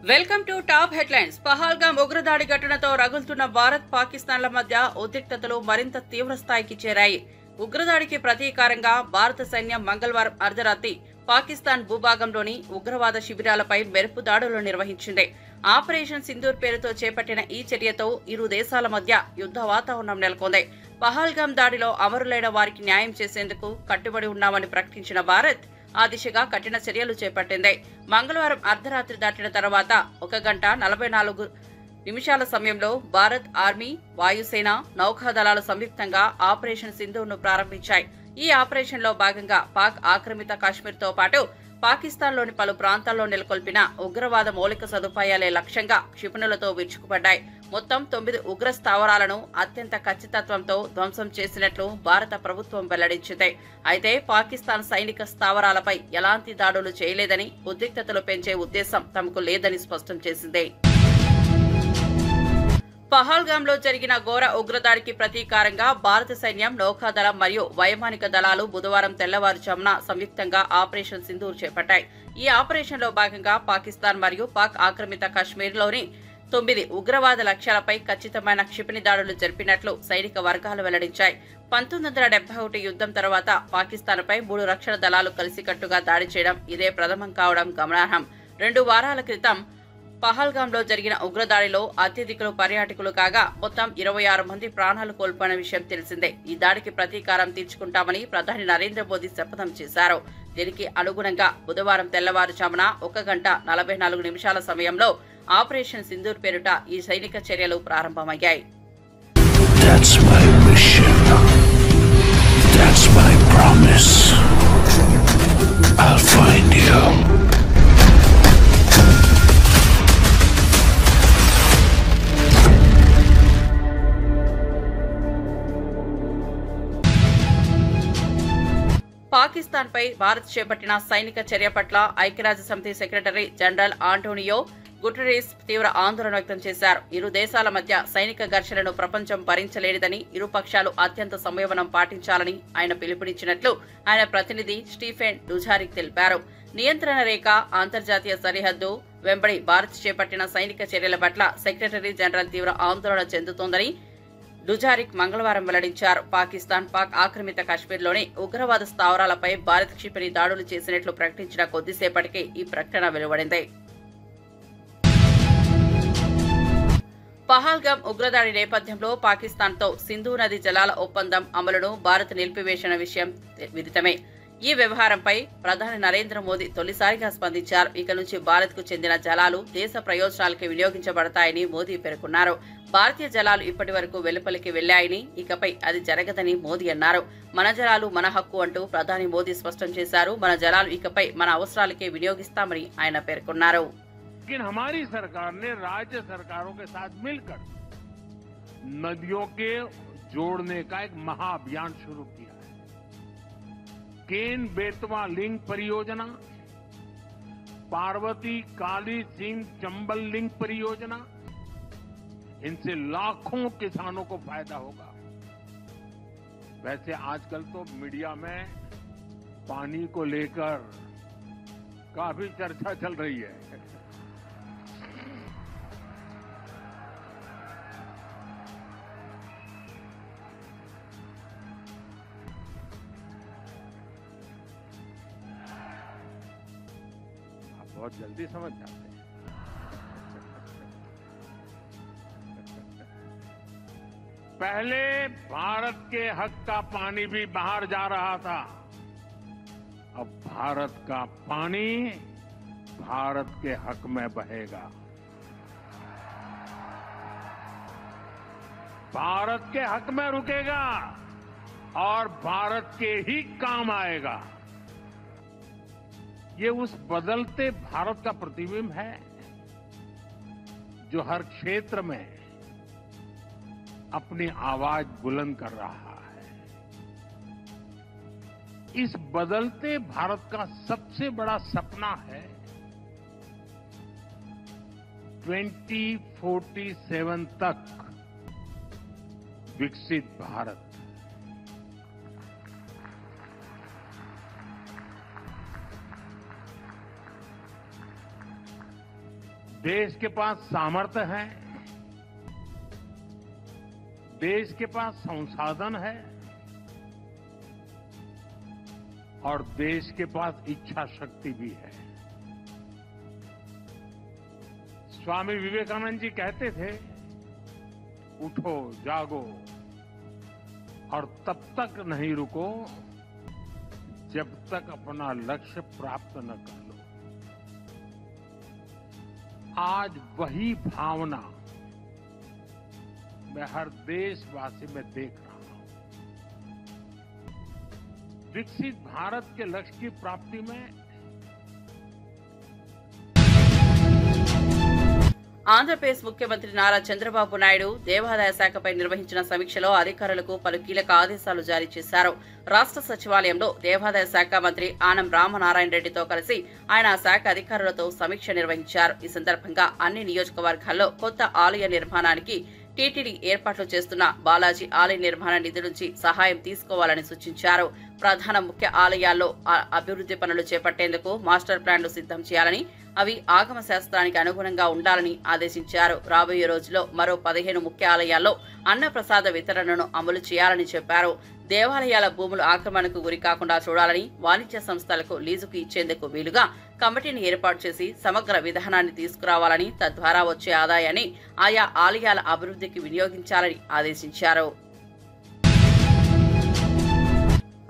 Welcome to top headlines. Pahalgam ఉగ్రదాడి ఘటనతో రగులుతున్న భారత్ పాకిస్తాన్ల మధ్య ఉద్రిక్తతలు మరింత తీవ్ర స్థాయికి చేరాయి. ఉగ్రదాడికి ప్రతీకారంగా భారత సైన్యం మంగళవారం అర్ధరాత్రి పాకిస్తాన్ భూభాగంలోని ఉగ్రవాద శిబిరాలపై మెరుపు దాడులు నిర్వహించింది. ఆపరేషన్ సింధూర్ పేరుతో చేపట్టిన ఈ చర్యతో ఇరు దేశాల మధ్య యుద్ధ వాతావరణం నెలకొంది. పహల్గామ్ దాడిలో అమరులైన వారికి న్యాయం చేసేందుకు కట్టుబడి ఉన్నామని ప్రకటించిన భారత్ ఆ దిశగా కఠిన చర్యలు చేపట్టింది. మంగళవారం అర్ధరాత్రి దాటిన తర్వాత 1 గంట 44 నిమిషాల సమయంలో భారత్ ఆర్మీ, వాయుసేన, నౌకాదళాలు సంయుక్తంగా ఆపరేషన్ సింధూర్ను ప్రారంభించాయి. ఈ ఆపరేషన్లో భాగంగా పాక్ ఆక్రమిత కాశ్మీర్తో పాటు పాకిస్తాన్లోని పలు ప్రాంతాల్లో నెలకొల్పిన ఉగ్రవాద మౌలిక సదుపాయాలే లక్ష్యంగా క్షిపణులతో విరుచుకుపడ్డాయి. మొత్తం 9 ఉగ్ర స్థావరాలను అత్యంత ఖచ్చితత్వంతో ధ్వంసం చేసినట్లు భారత ప్రభుత్వం వెల్లడించింది. అయితే పాకిస్తాన్ సైనిక స్థావరాలపై ఎలాంటి దాడులు చేయలేదని, ఉద్రిక్తతలు పెంచే ఉద్దేశం తమకు లేదని స్పష్టం చేసింది. పహల్గామ్లో జరిగిన ఘోర ఉగ్రదాడికి ప్రతీకారంగా భారత సైన్యం, నౌకాదళం మరియు వైమానిక దళాలు బుధవారం తెల్లవారుజామున సంయుక్తంగా ఆపరేషన్ సింధూర్ చేపట్టాయి. ఈ ఆపరేషన్లో భాగంగా పాకిస్తాన్ మరియు పాక్ ఆక్రమిత కశ్మీర్లోని 9 ఉగ్రవాద లక్ష్యాలపై ఖచ్చితమైన క్షిపణి దాడులు జరిపినట్లు సైనిక వర్గాలు వెల్లడించాయి. 1971 యుద్ధం తర్వాత పాకిస్తాన్పై 3 రక్షణ దళాలు కలిసికట్టుగా దాడి చేయడం ఇదే ప్రథమం కావడం గమనార్హం. 2 వారాల క్రితం పహల్గామ్లో జరిగిన ఉగ్రదాడిలో అత్యధికులు పర్యాటకులు కాగా మొత్తం 26 మంది ప్రాణాలు కోల్పోయిన విషయం తెలిసిందే. ఈ దాడికి ప్రతీకారం తీర్చుకుంటామని ప్రధాని నరేంద్ర మోదీ శపథం చేశారు. దీనికి అనుగుణంగా బుధవారం తెల్లవారుజామున 1 గంట 44 నిమిషాల సమయంలో ఆపరేషన్ సింధూర్ పేరిట ఈ సైనిక చర్యలు ప్రారంభమయ్యాయి. That's my mission. That's my promise. I'll find you. పాకిస్తాన్పై Bharat చేపట్టిన సైనిక చర్య పట్ల ఐక్యరాజ్యసమితి సెక్రటరీ జనరల్ ఆంటోనియో గుటెరస్ తీవ్ర ఆందోళన వ్యక్తం చేశారు. ఇరు దేశాల మధ్య సైనిక ఘర్షణను ప్రపంచం భరించలేనిదని, ఇరు పక్షాలు అత్యంత సంయమనం పాటించాలని ఆయన పిలుపునిచ్చినట్లు ఆయన ప్రతినిధి స్టీఫెన్ డుజారిక్ తెలిపారు. నియంత్రణ రేఖ, అంతర్జాతీయ సరిహద్దు వెంబడి భారత్ చేపట్టిన సైనిక చర్యల పట్ల సెక్రటరీ జనరల్ తీవ్ర ఆందోళన చెందుతోందని డుజారిక్ మంగళవారం వెల్లడించారు. పాకిస్తాన్, పాక్ ఆక్రమిత కశ్మీర్లోని ఉగ్రవాద స్థావరాలపై భారత్ క్షిపణి దాడులు చేసినట్లు ప్రకటించిన కొద్దిసేపటికే ఈ ప్రకటన వెలువడింది. పహల్గామ్ ఉగ్రదాడి నేపథ్యంలో పాకిస్తాన్తో సింధు నది జలాల ఒప్పందం అమలును భారత్ నిలిపివేసిన విషయం విదితమే. ఈ వ్యవహారంపై ప్రధాని నరేంద్ర మోదీ తొలిసారిగా స్పందించారు. ఇక నుంచి భారత్కు చెందిన జలాలు దేశ ప్రయోజనాలకి వినియోగించబడతాయని మోదీ పేర్కొన్నారు. భారతీయ జలాలు ఇప్పటి వరకు వెలుపలికి వెళ్లాయని, ఇకపై అది జరగదని మోదీ అన్నారు. మన జలాలు మన హక్కు అంటూ ప్రధాని మోదీ స్పష్టం చేశారు. మన జలాలు ఇకపై మన అవసరాలకే వినియోగిస్తామని ఆయన పేర్కొన్నారు. लेकिन हमारी सरकार ने राज्य सरकारों के साथ मिलकर नदियों के जोड़ने का एक महाअभियान शुरू किया है। केन बेतवा लिंक परियोजना, पार्वती काली सिंह चंबल लिंक परियोजना, इनसे लाखों किसानों को फायदा होगा। वैसे आजकल तो मीडिया में पानी को लेकर काफी चर्चा चल रही है। बहुत जल्दी समझ जाते हैं। पहले भारत के हक का पानी भी बाहर जा रहा था, अब भारत का पानी भारत के हक में बहेगा, भारत के हक में रुकेगा और भारत के ही काम आएगा। ये उस बदलते भारत का प्रतिबिंब है जो हर क्षेत्र में अपनी आवाज बुलंद कर रहा है। इस बदलते भारत का सबसे बड़ा सपना है 2047 तक विकसित भारत। देश के पास सामर्थ्य है, देश के पास संसाधन है और देश के पास इच्छा शक्ति भी है। स्वामी विवेकानंद जी कहते थे, उठो जागो और तब तक नहीं रुको जब तक अपना लक्ष्य प्राप्त न कर लो। आज वही भावना मैं हर देशवासी में देख रहा हूं। विकसित भारत के लक्ष्य की प्राप्ति में ఆంధ్రప్రదేశ్ ముఖ్యమంత్రి నారా చంద్రబాబు నాయుడు దేవాదాయ శాఖపై నిర్వహించిన సమీక్షలో అధికారులకు పలు కీలక ఆదేశాలు జారీ చేశారు. రాష్ట్ర సచివాలయంలో దేవాదాయ శాఖ మంత్రి ఆనం రామనారాయణ రెడ్డితో కలిసి ఆయన ఆ శాఖ అధికారులతో సమీక్ష నిర్వహించారు. ఈ సందర్భంగా అన్ని నియోజకవర్గాల్లో కొత్త ఆలయ నిర్మాణానికి టీటీడీ ఏర్పాట్లు చేస్తున్న బాలాజీ ఆలయ నిర్మాణ నిధి నుంచి సహాయం తీసుకోవాలని సూచించారు. ప్రధాన ముఖ్య ఆలయాల్లో అభివృద్ధి పనులు చేపట్టేందుకు మాస్టర్ ప్లాన్లు సిద్ధం చేయాలని, అవి ఆగమ శాస్త్రానికి అనుగుణంగా ఉండాలని ఆదేశించారు. రాబోయే రోజుల్లో మరో 15 ముఖ్య ఆలయాల్లో అన్నప్రసాద వితరణను అమలు చేయాలని చెప్పారు. దేవాలయాల భూములు ఆక్రమణకు గురి కాకుండా చూడాలని, వాణిజ్య సంస్థలకు లీజుకు ఇచ్చేందుకు వీలుగా కమిటీని ఏర్పాటు చేసి సమగ్ర విధానాన్ని తీసుకురావాలని, తద్వారా వచ్చే ఆదాయాన్ని ఆయా ఆలయాల అభివృద్ధికి వినియోగించాలని ఆదేశించారు.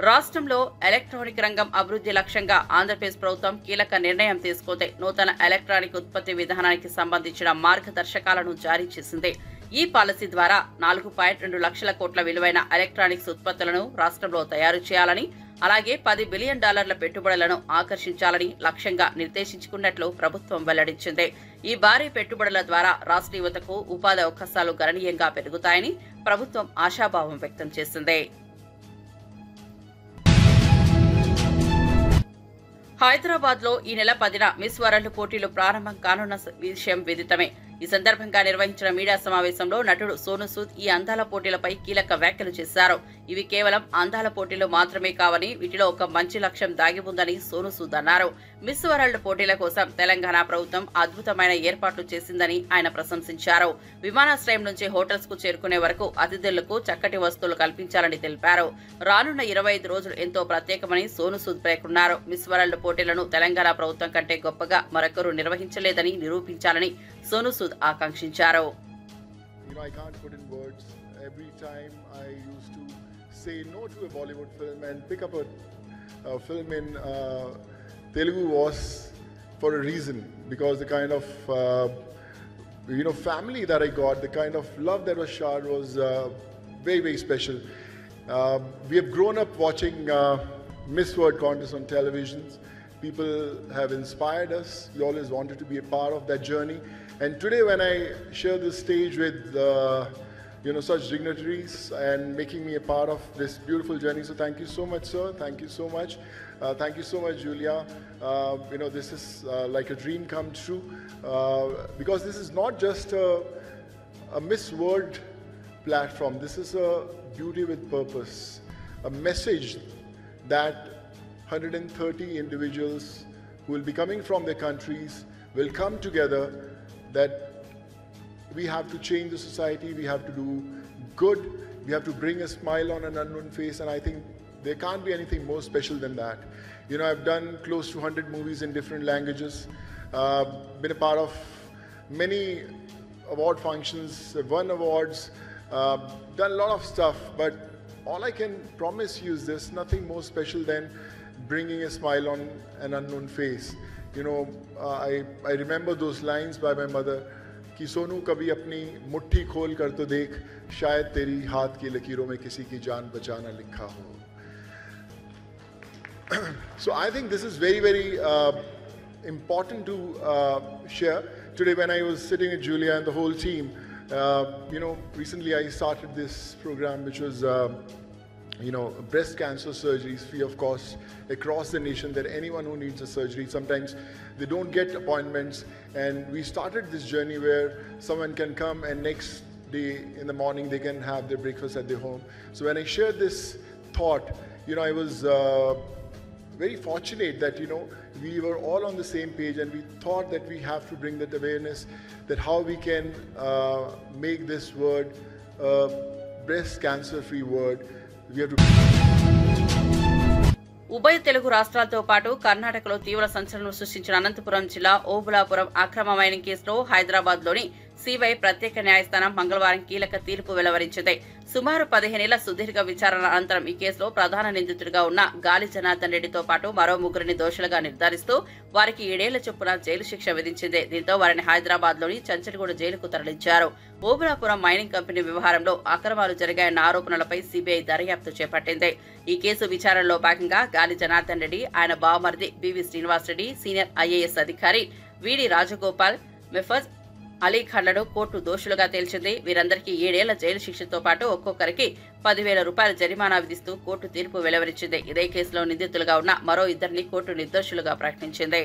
రాష్ట్రంలో ఎలక్ట్రానిక్ రంగం అభివృద్ధి లక్ష్యంగా ఆంధ్రప్రదేశ్ ప్రభుత్వం కీలక నిర్ణయం తీసుకుంది. నూతన ఎలక్ట్రానిక్ ఉత్పత్తి విధానానికి సంబంధించిన మార్గదర్శకాలను జారీ చేసింది. ఈ పాలసీ ద్వారా 4.2 లక్షల కోట్ల విలువైన ఎలక్ట్రానిక్స్ ఉత్పత్తులను రాష్ట్రంలో తయారు చేయాలని, అలాగే $10 బిలియన్ పెట్టుబడులను ఆకర్షించాలని లక్ష్యంగా నిర్దేశించుకున్నట్లు ప్రభుత్వం వెల్లడించింది. ఈ భారీ పెట్టుబడుల ద్వారా రాష్ట్ర యువతకు ఉపాధి అవకాశాలు గణనీయంగా పెరుగుతాయని ప్రభుత్వం ఆశాభావం వ్యక్తం చేసింది. హైదరాబాద్ లో ఈ నెల 10న మిస్ వరల్డ్ పోటీలు ప్రారంభం కానున్న విషయం విదితమే. ఈ సందర్భంగా నిర్వహించిన మీడియా సమావేశంలో నటుడు సోను సూద్ ఈ అందాల పోటీలపై కీలక వ్యాఖ్యలు చేశారు. ఇవి కేవలం అందాల పోటీలు మాత్రమే కావని, వీటిలో ఒక మంచి లక్ష్యం దాగి ఉందని సోను సూద్ అన్నారు. మిస్ వరల్డ్ పోటీల కోసం తెలంగాణ ప్రభుత్వం అద్భుతమైన ఏర్పాట్లు చేసిందని ఆయన ప్రశంసించారు. విమానాశ్రయం నుంచి హోటల్స్ కు చేరుకునే వరకు అతిథులకు చక్కటి వస్తువులు కల్పించాలని తెలిపారు. రానున్న 25 రోజులు ఎంతో ప్రత్యేకమని సోను సూద్ పేర్కొన్నారు. మిస్ వరల్డ్ పోటీలను తెలంగాణ ప్రభుత్వం కంటే గొప్పగా మరొకరు నిర్వహించలేదని నిరూపించాలని సోను సూద్ ఆకాంక్షించారు. I can't put in words. Every time I used to say no to a Bollywood film and pick up a film in Telugu was for a reason, because the kind of family that I got, the kind of love that was showered was very, very special. We have grown up watching Miss World contest on televisions. People have inspired us. We always wanted to be a part of that journey. And today when I share this stage with such dignitaries and making me a part of this beautiful journey, so thank you so much, sir. Thank you so much. Thank you so much, Julia. This is like a dream come true, because this is not just a Miss World platform. This is a beauty with purpose, a message that 130 individuals who will be coming from their countries will come together, that we have to change the society, we have to do good, we have to bring a smile on an unknown face, and I think there can't be anything more special than that. I've done close to 100 movies in different languages, been a part of many award functions, won awards, done a lot of stuff, but all I can promise you is there's nothing more special than bringing a smile on an unknown face. I remember those lines by my mother कि सोनू कभी अपनी मुट्ठी खोल कर तो देख, शायद तेरी हाथ की लकीरों में किसी की जान बचाना लिखा हो. So I think this is very, very important to share. Today when I was sitting with Julia and the whole team, recently I started this program which was breast cancer surgeries free of cost across the nation, that anyone who needs a surgery, sometimes they don't get appointments, and we started this journey where someone can come and next day in the morning they can have their breakfast at their home. So when I shared this thought, I was very fortunate that, we were all on the same page, and we thought that we have to bring that awareness, that how we can make this word breast cancer free word. We have to. ఉభయ తెలుగు రాష్ట్రాలతో పాటు కర్ణాటకలో తీవ్ర సంచలనం సృష్టించిన అనంతపురం జిల్లా ఓబులాపురం అక్రమ mining కేసులో హైదరాబాద్లోని సిబిఐ ప్రత్యేక న్యాయస్థానం మంగళవారం కీలక తీర్పు వెలువరించింది. సుమారు 15 ఏళ్ల సుదీర్ఘ విచారణ అనంతరం ఈ కేసులో ప్రధాన నిందితుడిగా ఉన్న గాలి జనార్దన్ రెడ్డితో పాటు మరో ముగ్గురిని దోషులుగా నిర్ధారిస్తూ వారికి 7 ఏళ్ల చొప్పున జైలు శిక్ష విధించింది. దీంతో వారిని హైదరాబాద్లోని చంచల్గూడ జైలుకు తరలించారు. ఓబులాపురం మైనింగ్ కంపెనీ వ్యవహారంలో అక్రమాలు జరిగాయన్న ఆరోపణలపై సిబిఐ దర్యాప్తు చేపట్టింది. ఈ కేసు విచారణలో భాగంగా గాలి జనార్దన్ రెడ్డి, ఆయన బావమరిది బివి శ్రీనివాసరెడ్డి, సీనియర్ ఐఏఎస్ అధికారి విడి రాజగోపాల్, మెఫజ్ అలీ ఖాన్లను కోర్టు దోషులుగా తేల్చింది. వీరందరికీ 7 ఏళ్ల జైలు శిక్షతో పాటు ఒక్కొక్కరికి 10,000 రూపాయల జరిమానా విధిస్తూ కోర్టు తీర్పు వెలువరించింది. ఇదే కేసులో నిందితులుగా ఉన్న మరో ఇద్దరిని కోర్టు నిర్దోషులుగా ప్రకటించింది.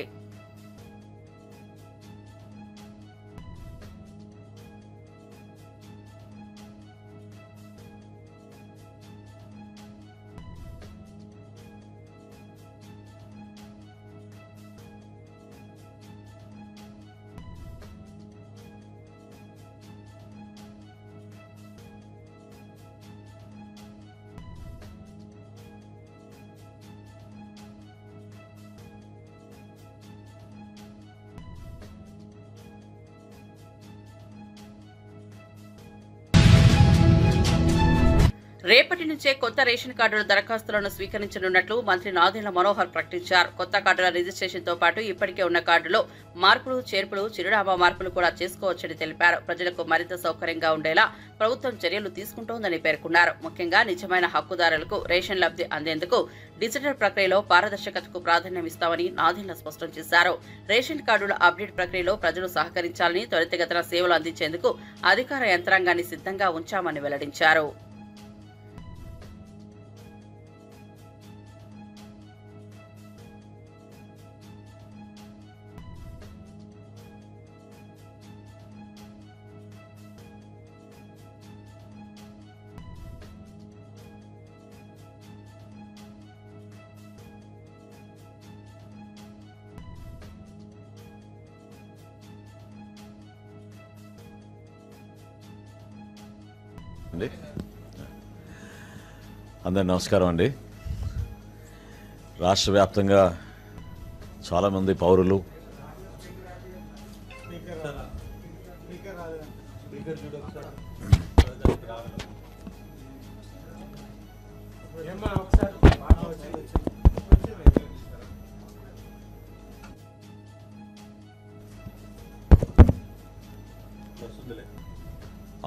రేపటి నుంచే కొత్త రేషన్ కార్డుల దరఖాస్తులను స్వీకరించనున్నట్లు మంత్రి నాదెండ్ల మనోహర్ ప్రకటించారు. కొత్త కార్డుల రిజిస్ట్రేషన్తో పాటు ఇప్పటికే ఉన్న కార్డులో మార్పులు, చేర్పులు, చిరునామా మార్పులు కూడా చేసుకోవచ్చని తెలిపారు. ప్రజలకు మరింత సౌకర్యంగా ఉండేలా ప్రభుత్వం చర్యలు తీసుకుంటోందని పేర్కొన్నారు. ముఖ్యంగా నిజమైన హక్కుదారులకు రేషన్ లబ్ధి అందేందుకు డిజిటల్ ప్రక్రియలో పారదర్శకతకు ప్రాధాన్యమిస్తామని నాదెండ్ల స్పష్టం చేశారు. రేషన్ కార్డుల అప్డేట్ ప్రక్రియలో ప్రజలు సహకరించాలని, త్వరితగతిన సేవలు అందించేందుకు అధికార యంత్రాంగాన్ని సిద్ధంగా ఉంచామని వెల్లడించారు. అందరి నమస్కారం అండి. రాష్ట్ర వ్యాప్తంగా చాలామంది పౌరులు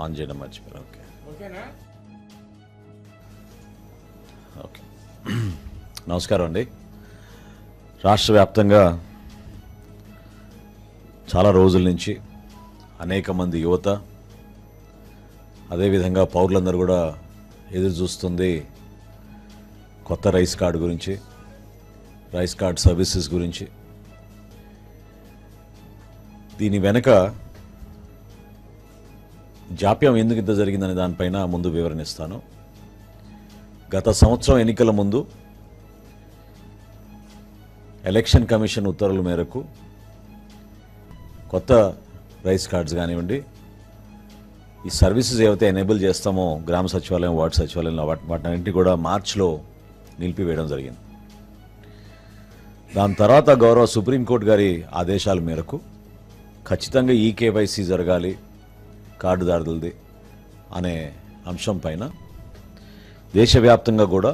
ఆన్ చేయడం మర్చిపోయారు. ఓకే, నమస్కారం అండి. రాష్ట్ర వ్యాప్తంగా చాలా రోజుల నుంచి అనేక మంది యువత, అదేవిధంగా పౌరులందరూ కూడా ఎదురు చూస్తుంది కొత్త రైస్ కార్డు గురించి, రైస్ కార్డ్ సర్వీసెస్ గురించి. దీని వెనక జాప్యం ఎందుకు ఇంత జరిగిందనే దానిపైన ముందు వివరణిస్తాను. గత సంవత్సరం ఎన్నికల ముందు ఎలక్షన్ కమిషన్ ఉత్తర్వుల మేరకు కొత్త రైస్ కార్డ్స్ కానివ్వండి, ఈ సర్వీసెస్ ఏవైతే ఎనేబుల్ చేస్తామో గ్రామ సచివాలయం, వార్డు సచివాలయంలో వాటిని కూడా మార్చిలో నిలిపివేయడం జరిగింది. దాని తర్వాత గౌరవ సుప్రీంకోర్టు గారి ఆదేశాల మేరకు ఖచ్చితంగా ఈ కేవైసీ జరగాలి కార్డుదారులది అనే అంశం పైన దేశవ్యాప్తంగా కూడా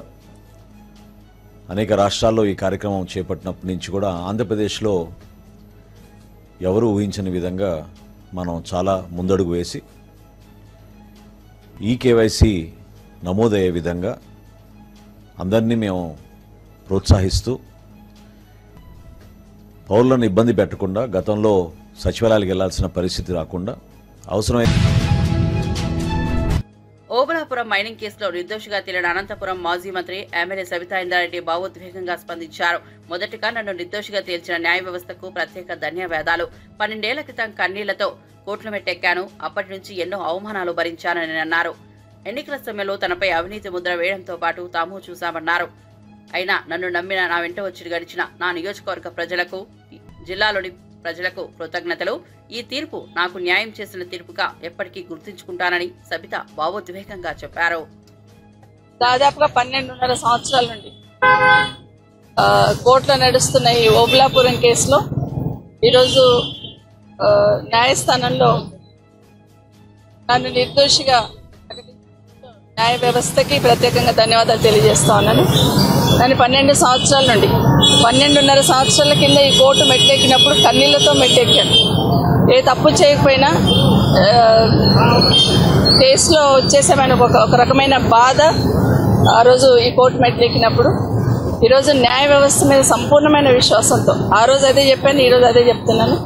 అనేక రాష్ట్రాల్లో ఈ కార్యక్రమం చేపట్టినప్పటి నుంచి కూడా ఆంధ్రప్రదేశ్లో ఎవరు ఊహించని విధంగా మనం చాలా ముందడుగు వేసి ఈ కేవైసీ నమోదయ్యే విధంగా అందరినీ మేము ప్రోత్సహిస్తూ పౌరులను ఇబ్బంది పెట్టకుండా, గతంలో సచివాలయాలకు వెళ్లాల్సిన పరిస్థితి రాకుండా అవసరమైన ఓబులాపురం మైనింగ్ కేసులో నిర్దోషిగా తేలిన అనంతపురం మాజీ మంత్రి ఎమ్మెల్యే సబితా ఇంద్రారెడ్డి భావోద్వేగంగా స్పందించారు. మొదటిగా నన్ను నిర్దోషిగా తేల్చిన న్యాయ వ్యవస్థకు ప్రత్యేక ధన్యవాదాలు. 12 ఏళ్ల క్రితం కన్నీళ్లతో కోట్ల మెట్టెక్కాను. అప్పటి నుంచి ఎన్నో అవమానాలు భరించానని అన్నారు. ఎన్నికల సమయంలో తనపై అవినీతి ముద్ర వేయడంతో పాటు తాము చూశామన్నారు. అయినా నన్ను నమ్మిన నా వెంట వచ్చి గడిచిన నా నియోజకవర్గ ప్రజలకు, జిల్లాలోని ప్రజలకు కృతజ్ఞతలు. ఈ తీర్పు నాకు న్యాయం చేసిన తీర్పుగా ఎప్పటికీ గుర్తుంచుకుంటానని సబిత భావోద్వేగంగా చెప్పారు. దాదాపుగా 12.5 సంవత్సరాల నుండి కోర్టులో నడుస్తున్న ఈ ఓబులాపురం కేసులో ఈరోజు న్యాయస్థానంలో నన్ను నిర్దోషిగా న్యాయ వ్యవస్థకి ప్రత్యేకంగా ధన్యవాదాలు తెలియజేస్తా ఉన్నాను. నేను 12 సంవత్సరాల నుండి 12.5 సంవత్సరాల కింద ఈ కోర్టు మెట్లెక్కినప్పుడు కన్నీళ్లతో మెట్లెక్కాను. ఏ తప్పు చేయకపోయినా కేసులో వచ్చేసామని ఒక రకమైన బాధ ఆ రోజు ఈ కోర్టు మెట్లెక్కినప్పుడు. ఈరోజు న్యాయ వ్యవస్థ మీద సంపూర్ణమైన విశ్వాసంతో ఆ రోజు అదే చెప్పాను, ఈరోజు అదే చెప్తున్నాను.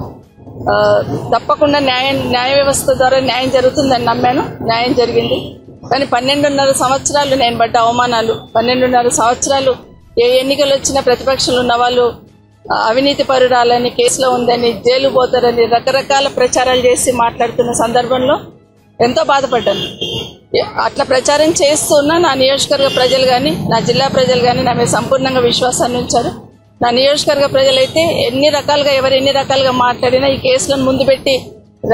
తప్పకుండా న్యాయ వ్యవస్థ ద్వారా న్యాయం జరుగుతుందని నమ్మాను. న్యాయం జరిగింది. కానీ 12.5 సంవత్సరాలు నేను పడ్డ అవమానాలు, 12.5 సంవత్సరాలు ఏ ఎన్నికలు వచ్చినా ప్రతిపక్షంలో ఉన్న వాళ్ళు అవినీతి పరురాలని, కేసులో ఉందని, జైలు పోతారని రకరకాల ప్రచారాలు చేసి మాట్లాడుతున్న సందర్భంలో ఎంతో బాధపడ్డాను. అట్లా ప్రచారం చేస్తున్నా నా నియోజకవర్గ ప్రజలు కానీ, నా జిల్లా ప్రజలు కానీ నా మీద సంపూర్ణంగా విశ్వాసాన్ని ఉంచారు. నా నియోజకవర్గ ప్రజలైతే ఎవరు ఎన్ని రకాలుగా మాట్లాడినా ఈ కేసులను ముందు పెట్టి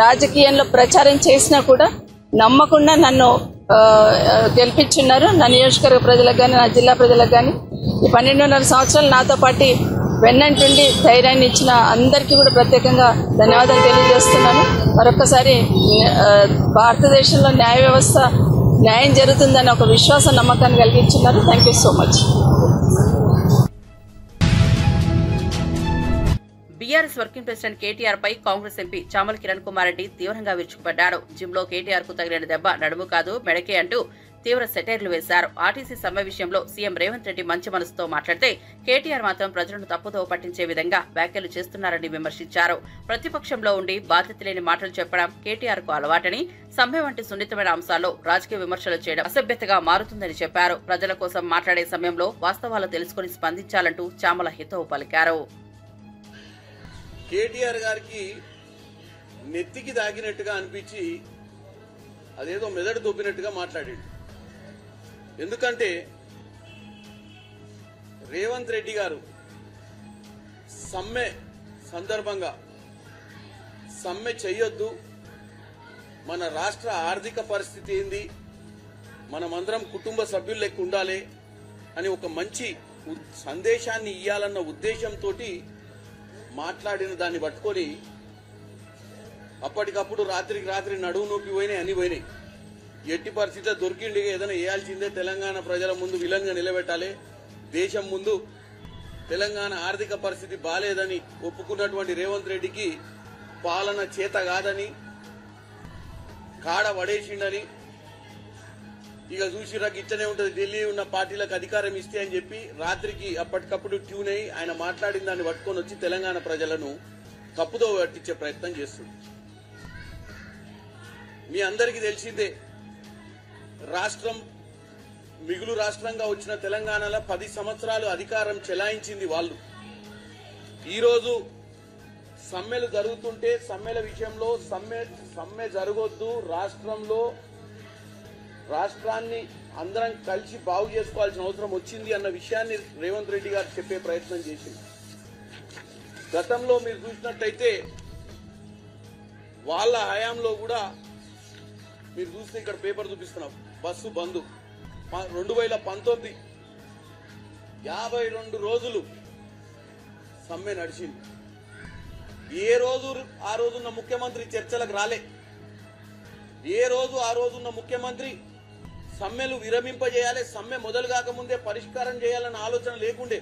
రాజకీయంలో ప్రచారం చేసినా కూడా నమ్మకుండా నన్ను గెలిపించున్నారు. నా నియోజకవర్గ ప్రజలకు కానీ, నా జిల్లా ప్రజలకు కానీ ఈ 12.5 సంవత్సరాలు నాతో పాటు వెన్నంటుండి ధైర్యాన్ని ఇచ్చిన అందరికీ కూడా ప్రత్యేకంగా ధన్యవాదాలు తెలియజేస్తున్నాను. మరొకసారి భారతదేశంలో న్యాయ వ్యవస్థ న్యాయం జరుగుతుందని ఒక విశ్వాస నమ్మకాన్ని కలిగించున్నారు. Thank you so much. BRS working president KTR పై కాంగ్రెస్ ఎంపీ చామల కిరణ్ కుమార్ రెడ్డి తీవ్రంగా విరుచుకుపడ్డారు. జిమ్ లో కేటీఆర్ కు తగిలిన దెబ్బ నడుము కాదు మెడకే అంటూ తీవ్ర సెటైర్లు వేశారు. ఆర్టీసీ సమ్మె విషయంలో సీఎం రేవంత్ రెడ్డి మంచి మనసుతో మాట్లాడితే కేటీఆర్ మాత్రం ప్రజలను తప్పుదోవ పట్టించే విధంగా వ్యాఖ్యలు చేస్తున్నారని విమర్శించారు. ప్రతిపక్షంలో ఉండి బాధ్యత లేని మాటలు చెప్పడం కేటీఆర్ కు అలవాటని, సమ్మె వంటి సున్నితమైన అంశాల్లో రాజకీయ విమర్శలు చేయడం అసభ్యతగా మారుతుందని చెప్పారు. ప్రజల కోసం మాట్లాడే సమయంలో వాస్తవాలు తెలుసుకుని స్పందించాలంటూ చామల హితవు పలికారు. కేటీఆర్ గారికి నెత్తికి దాగినట్టుగా అనిపించి అదేదో మెదడు దొబ్బినట్టుగా మాట్లాడాడు. ఎందుకంటే రేవంత్ రెడ్డి గారు సమ్మె సందర్భంగా సమ్మె చెయ్యొద్దు, మన రాష్ట్ర ఆర్థిక పరిస్థితి ఏంది, మనమందరం కుటుంబ సభ్యులు లెక్క ఉండాలి అని ఒక మంచి సందేశాన్ని ఇయ్యాలన్న ఉద్దేశంతో మాట్లాడిన దాన్ని పట్టుకొని అప్పటికప్పుడు రాత్రికి రాత్రి నడువు నొప్పి పోయినాయి, అన్ని పోయినాయి. ఎట్టి పరిస్థితిలో దొరికిండి ఏదైనా వేయాల్సిందే, తెలంగాణ ప్రజల ముందు విలన్గా నిలబెట్టాలి, దేశం ముందు తెలంగాణ ఆర్థిక పరిస్థితి బాలేదని ఒప్పుకున్నటువంటి రేవంత్ రెడ్డికి పాలన చేత కాదని, కాడ పడేసిండని, ఇక చూసిరాకి ఇట్లనే ఉంటుంది, ఢిల్లీ ఉన్న పార్టీలకు అధికారం ఇస్తే అని చెప్పి రాత్రికి అప్పటికప్పుడు ట్యూన్ అయ్యి ఆయన మాట్లాడిన దాన్ని పట్టుకొని వచ్చి తెలంగాణ ప్రజలను తప్పుదో పట్టించే ప్రయత్నం చేస్తుంది. మీ అందరికీ తెలిసిందే, రాష్ట్రం మిగులు రాష్ట్రంగా వచ్చిన తెలంగాణలో 10 సంవత్సరాలు అధికారం చెలాయించింది వాళ్ళు. ఈరోజు సమ్మెలు జరుగుతుంటే సమ్మెల విషయంలో సమ్మె జరగొద్దు, రాష్ట్రాన్ని అందరం కలిసి బాగు చేసుకోవాల్సిన అవసరం వచ్చింది అన్న విషయాన్ని రేవంత్ రెడ్డి గారు చెప్పే ప్రయత్నం చేసింది. గతంలో మీరు చూసినట్టయితే వాళ్ళ హయాంలో కూడా మీరు చూస్తే ఇక్కడ పేపర్ చూపిస్తున్నాం, బస్సు బంద్ 2019 52 రోజులు సమ్మె నడిచింది. ఏ రోజు ఆ రోజున్న ముఖ్యమంత్రి చర్చలకు రాలే, ఏ రోజు ఆ రోజున్న ముఖ్యమంత్రి సమ్మెలు విరమింపజేయాలి, సమ్మె మొదలు కాకముందే పరిష్కారం చేయాలన్న ఆలోచన లేకుండే.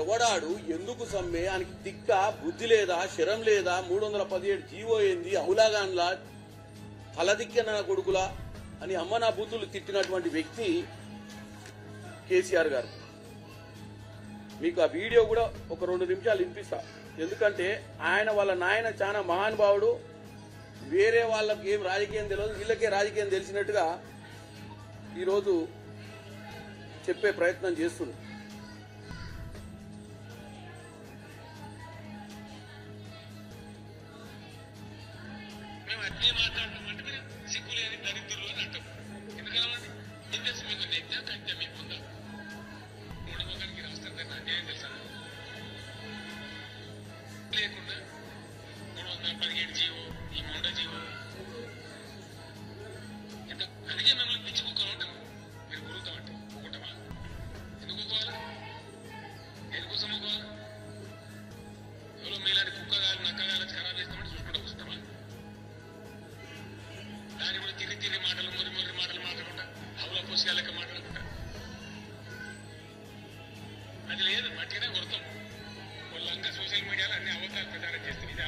ఎవడాడు ఎందుకు సమ్మె, ఆయనకి దిక్క బుద్ధి లేదా, శరం లేదా, 317 జీవో ఏంది, అవులాగాన్లా తలదిక్కన కొడుకులా అని అమ్మ నా బూతులు తిట్టినటువంటి వ్యక్తి కేసీఆర్ గారు. మీకు ఆ వీడియో కూడా ఒక 2 నిమిషాలు వినిపిస్తా. ఎందుకంటే ఆయన వాళ్ళ నాయన చాలా మహానుభావుడు, వేరే వాళ్ళకి ఏం రాజకీయం తెలియదు, వీళ్ళకే రాజకీయం తెలిసినట్టుగా ఈరోజు చెప్పే ప్రయత్నం చేస్తుంది. లేకుండా 317 జీవో ఈ మొండ జీవో ఎంత అందుకే మిమ్మల్ని పిచ్చి కుక్కలు ఉంటాం. మీరు గురుగుతామంటే ఒకటమా ఎందుకు పోవాలా? ఎందుకోసం పోవాలా? ఎవరో మీలాంటి కుక్కగాలు నక్కగాలు ఖరాబ్ చేస్తామంటే చూసుకుంటూ వస్తామా? దాన్ని కూడా తిరిగి మాటలు మురి మాటలు మాట్లాడుకుంటా అవుల పోసిగా లెక్క మాట్లాడుకుంటా అది లేదు. మట్టిగానే కొడతాం. వాళ్ళంతా సోషల్ మీడియాలో అన్ని అవతారాలు ప్రచారం చేస్తుంది. ఇదా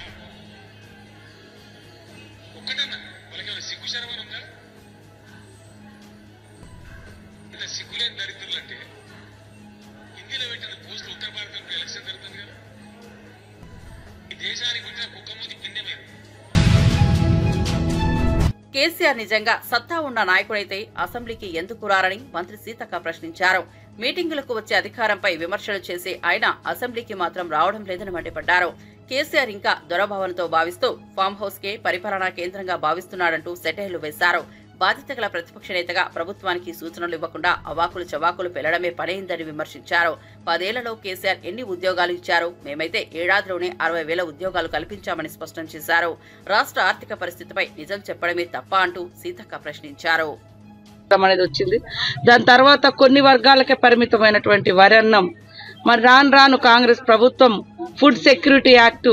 ఒక్కటన్నా వాళ్ళకి సిగ్గు శరవని ఉందా? ఇంత సిగ్గులేని దరిద్రులు అంటే హిందీలో పెట్టిన పోస్టులు ఉత్తర భారతంలో ఎలక్షన్ జరుగుతుంది కదా. ఈ దేశానికి వచ్చిన కుక్క మూతి పిండమేది. కేసీఆర్ నిజంగా సత్తా ఉన్న నాయకుడైతే అసెంబ్లీకి ఎందుకు రారని మంత్రి సీతక్క ప్రశ్నించారు. మీటింగులకు వచ్చే అధికారంపై విమర్శలు చేసే ఆయన అసెంబ్లీకి మాత్రం రావడం లేదని మండిపడ్డారు. కేసీఆర్ ఇంకా దొరభవన్తో భావిస్తూ ఫామ్ హౌస్ కే పరిపాలనా కేంద్రంగా భావిస్తున్నాడంటూ సెటైర్లు వేశారు. బాధ్యత గల ప్రతిపక్ష నేతగా ప్రభుత్వానికి సూచనలు ఇవ్వకుండా అవాకులు చవాకులు పెళ్లడమే పడైందని విమర్శించారు. 10 ఏళ్లలో కేసీఆర్ ఎన్ని ఉద్యోగాలు ఇచ్చారు? మేమైతే ఏడాదిలోనే 60,000 ఉద్యోగాలు కల్పించామని స్పష్టం చేశారు. రాష్ట్ర ఆర్థిక పరిస్థితిపై నిజం చెప్పడమే తప్ప అంటూ సీతక్క ప్రశ్నించారు. అనేది వచ్చింది. దాని తర్వాత కొన్ని వర్గాలకే పరిమితమైనటువంటి వరి అన్నం మరి రాను కాంగ్రెస్ ప్రభుత్వం ఫుడ్ సెక్యూరిటీ యాక్ట్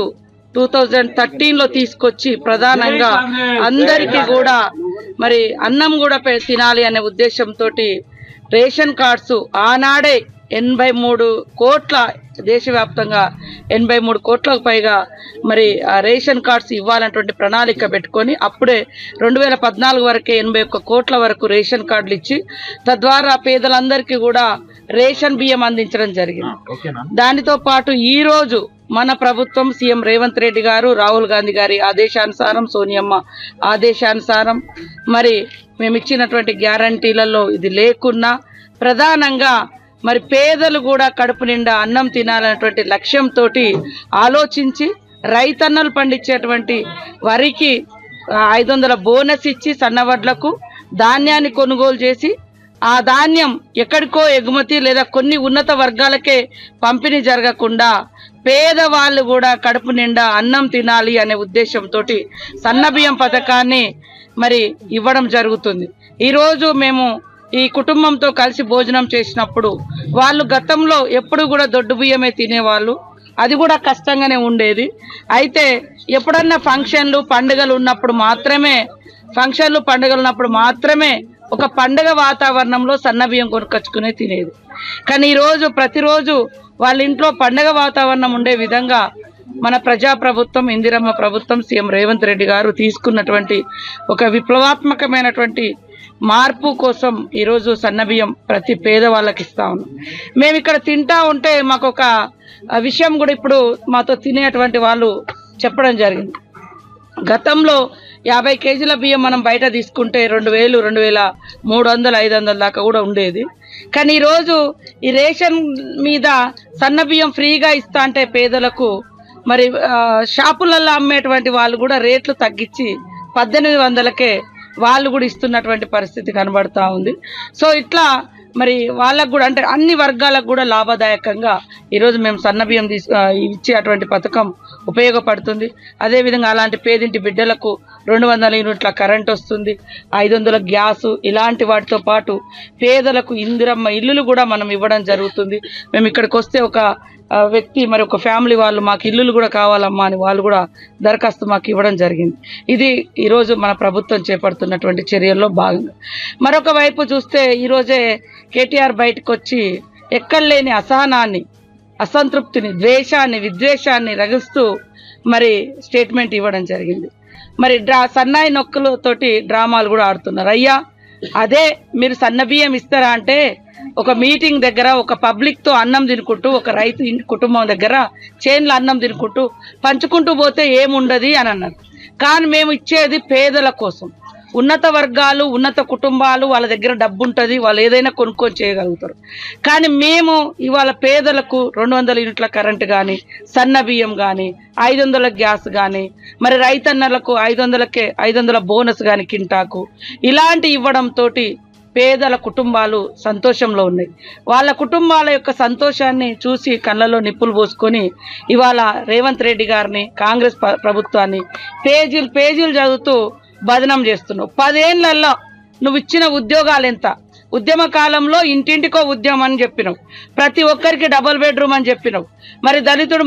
2013లో తీసుకొచ్చి ప్రధానంగా అందరికీ కూడా మరి అన్నం కూడా తినాలి అనే ఉద్దేశంతో రేషన్ కార్డ్స్ ఆనాడే 83 కోట్ల దేశవ్యాప్తంగా 83 కోట్లకు పైగా మరి రేషన్ కార్డ్స్ ఇవ్వాలన్నటువంటి ప్రణాళిక పెట్టుకొని అప్పుడే 2014 వరకే 81 కోట్ల వరకు రేషన్ కార్డులు ఇచ్చి తద్వారా పేదలందరికీ కూడా రేషన్ బియ్యం అందించడం జరిగింది. దానితో పాటు ఈ రోజు మన ప్రభుత్వం సీఎం రేవంత్ రెడ్డి గారు రాహుల్ గాంధీ గారి ఆదేశానుసారం సోనియమ్మ ఆదేశానుసారం మరి మేము ఇచ్చినటువంటి గ్యారంటీలలో ఇది లేకున్నా ప్రధానంగా మరి పేదలు కూడా కడుపు నిండా అన్నం తినాలన్నటువంటి లక్ష్యంతో ఆలోచించి రైతన్నలు పండించేటువంటి వరికి 500 బోనస్ ఇచ్చి సన్నవడ్లకు ధాన్యాన్ని కొనుగోలు చేసి ఆ ధాన్యం ఎక్కడికో ఎగుమతి లేదా కొన్ని ఉన్నత వర్గాలకే పంపిణీ జరగకుండా పేదవాళ్ళు కూడా కడుపు నిండా అన్నం తినాలి అనే ఉద్దేశంతో సన్నబియ్యం పథకాన్ని మరి ఇవ్వడం జరుగుతుంది. ఈరోజు మేము ఈ కుటుంబంతో కలిసి భోజనం చేసినప్పుడు వాళ్ళు గతంలో ఎప్పుడు కూడా దొడ్డు బియ్యమే తినేవాళ్ళు. అది కూడా కష్టంగానే ఉండేది. అయితే ఎప్పుడన్నా ఫంక్షన్లు పండుగలు ఉన్నప్పుడు మాత్రమే ఒక పండుగ వాతావరణంలో సన్నబియ్యం కొనుక్కొచ్చుకునే తినేది. కానీ ఈరోజు ప్రతిరోజు వాళ్ళ ఇంట్లో పండుగ వాతావరణం ఉండే విధంగా మన ప్రజాప్రభుత్వం ఇందిరమ్మ ప్రభుత్వం సీఎం రేవంత్ రెడ్డి గారు తీసుకున్నటువంటి ఒక విప్లవాత్మకమైనటువంటి మార్పు కోసం ఈరోజు సన్నబియ్యం ప్రతి పేదవాళ్ళకి ఇస్తా ఉన్నాం. మేము ఇక్కడ తింటా ఉంటే మాకు ఒక విషయం కూడా ఇప్పుడు మాతో తినేటువంటి వాళ్ళు చెప్పడం జరిగింది. గతంలో 50 కేజీల బియ్యం మనం బయట తీసుకుంటే 2000, 2300, 500 దాకా కూడా ఉండేది. కానీ ఈరోజు ఈ రేషన్ మీద సన్న బియ్యం ఫ్రీగా ఇస్తా అంటే పేదలకు మరి షాపులలో అమ్మేటువంటి వాళ్ళు కూడా రేట్లు తగ్గించి 1800కే వాళ్ళు కూడా ఇస్తున్నటువంటి పరిస్థితి కనబడతా ఉంది. సో ఇట్లా మరి వాళ్ళకు కూడా అంటే అన్ని వర్గాలకు కూడా లాభదాయకంగా ఈరోజు మేము సన్నబియ్యం ఇచ్చేటువంటి పథకం ఉపయోగపడుతుంది. అదేవిధంగా అలాంటి పేదింటి బిడ్డలకు 200 యూనిట్ల కరెంట్ వస్తుంది, 500 గ్యాసు, ఇలాంటి వాటితో పాటు పేదలకు ఇందిరమ్మ ఇల్లులు కూడా మనం ఇవ్వడం జరుగుతుంది. మేము ఇక్కడికి వస్తే ఒక వ్యక్తి మరి ఒక ఫ్యామిలీ వాళ్ళు మాకు ఇల్లులు కూడా కావాలమ్మా అని వాళ్ళు కూడా దరఖాస్తు మాకు ఇవ్వడం జరిగింది. ఇది ఈరోజు మన ప్రభుత్వం చేపడుతున్నటువంటి చర్యల్లో భాగంగా. మరొక వైపు చూస్తే ఈరోజే కేటీఆర్ బయటకు వచ్చి ఎక్కడలేని అసహనాన్ని, అసంతృప్తిని, ద్వేషాన్ని, విద్వేషాన్ని రగిస్తూ మరి స్టేట్మెంట్ ఇవ్వడం జరిగింది. మరి సన్నాయి నొక్కులతోటి డ్రామాలు కూడా ఆడుతున్నారు. అయ్యా అదే మీరు సన్నబియ్యం ఇస్తారా అంటే ఒక మీటింగ్ దగ్గర ఒక పబ్లిక్తో అన్నం తినుకుంటూ ఒక రైతు కుటుంబం దగ్గర చేన్ల అన్నం తినుకుంటూ పంచుకుంటూ పోతే ఏముండదు అని అన్నారు. కానీ మేము ఇచ్చేది పేదల కోసం. ఉన్నత వర్గాలు, ఉన్నత కుటుంబాలు, వాళ్ళ దగ్గర డబ్బు ఉంటుంది, వాళ్ళు ఏదైనా కొనుక్కొని చేయగలుగుతారు. కానీ మేము ఇవాళ పేదలకు 200 యూనిట్ల కరెంటు కానీ, సన్న బియ్యం కానీ, 500 గ్యాస్ కానీ, మరి రైతన్నలకు 500 బోనస్ కానీ కింటాకు ఇలాంటి ఇవ్వడంతో పేదల కుటుంబాలు సంతోషంలో ఉన్నాయి. వాళ్ళ కుటుంబాల యొక్క సంతోషాన్ని చూసి కళ్ళలో నిప్పులు పోసుకొని ఇవాళ రేవంత్ రెడ్డి గారిని, కాంగ్రెస్ ప్రభుత్వాన్ని పేజీలు పేజీలు చదువుతూ బదనం చేస్తున్నావు. 10 ఏళ్లలో నువ్వు ఇచ్చిన ఉద్యోగాలు ఎంత? ఉద్యమ కాలంలో ఇంటింటికో ఉద్యమం అని చెప్పినావు, ప్రతి ఒక్కరికి డబుల్ బెడ్రూమ్ అని చెప్పినావు. మరి దళితుడు